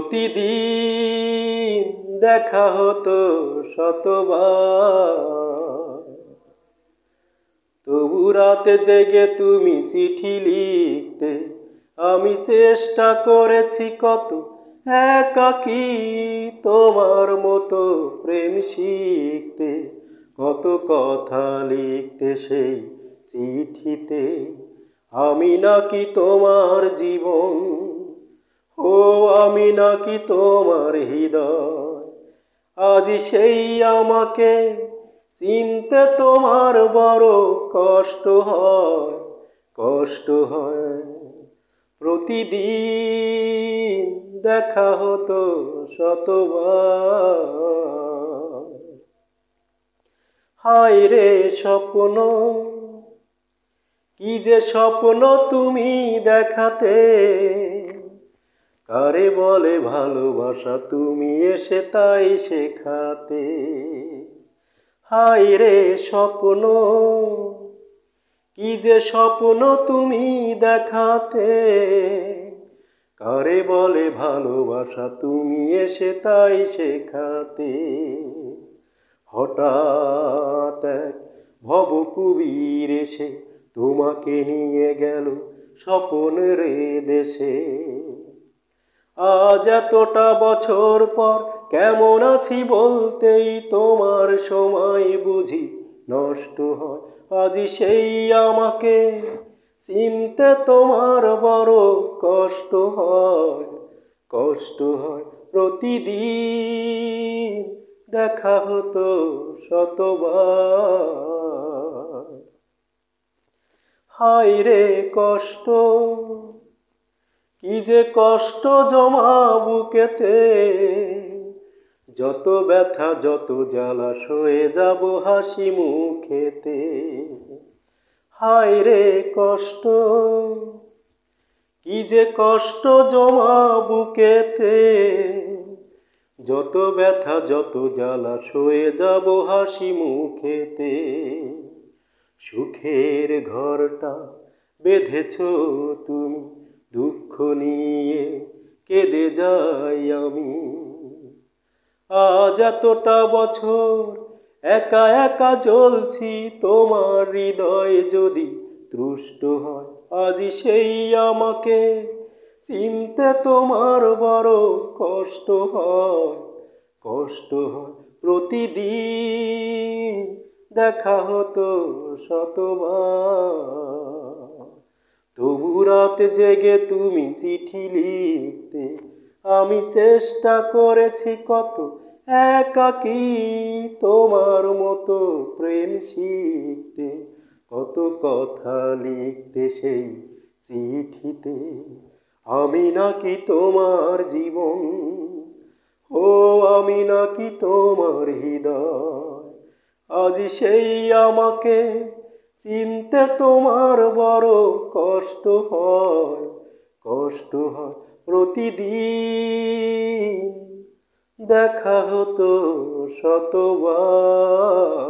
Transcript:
প্রতিদিন দেখা হতো শতবার, তবু রাতে জেগে তুমি চিঠি লিখতে। আমি চেষ্টা করেছি কত একাকী তোমার মতো প্রেম শিখতে, কত কথা লিখতে সেই চিঠিতে। আমি নাকি তোমার জীবন, ও আমি নাকি তোমার হৃদয়। আজ সেই আমাকে চিনতে তোমার বড় কষ্ট হয়, কষ্ট হয়। প্রতিদিন দেখা হতো শতবার। হায় রে স্বপ্ন, কি যে স্বপ্ন তুমি দেখাতে। কারে বলে ভালোবাসা তুমি এসে তাই শেখাতে। হায় রে স্বপ্ন, কি যে স্বপ্ন তুমি দেখাতে। কারে বলে ভালোবাসা তুমি এসে তাই শেখাতে। হঠাৎ এক ভবকুবীর এসে তোমাকে নিয়ে গেল স্বপ্নের দেশে। আজ এতটা বছর পর কেমন আছি বলতেই তোমার সময় বুঝি নষ্ট হয়। আজ সেই আমাকে চিনতে তোমার বড় কষ্ট হয়, কষ্ট হয়। প্রতিদিন দেখা হতো শতবার। হায় রে কষ্ট, কি যে কষ্ট জমা বুকেতে। যত ব্যথা যত জ্বালা সয়ে যাব হাসি মুখেতে। হায় রে কষ্ট, কি যে কষ্ট জমা বুকেতে। যত ব্যথা যত জ্বালা সয়ে যাব হাসি মুখেতে। সুখের ঘরটা বেঁধেছ তুমি, দুঃখ নিয়ে কেঁদে যাই আমি। আজ এতটা বছর একা একা জ্বলছি, তোমার হৃদয় যদি তুষ্ট হয়। আজ সেই আমাকে চিনতে তোমার বড় কষ্ট হয়, কষ্ট হয়। প্রতিদিন দেখা হতো শতবার, তবু রাত জেগে তুমি চিঠি লিখতে। আমি চেষ্টা করেছি কত একাকী তোমার মতো প্রেম শিখতে, কত কথা লিখতে সেই চিঠিতে। আমি নাকি তোমার জীবন, ও আমি নাকি তোমার হৃদয়। আজ সেই আমাকে চিনতে তোমার বড় কষ্ট হয়, কষ্ট হয়। প্রতিদিন দেখা হতো শতবার।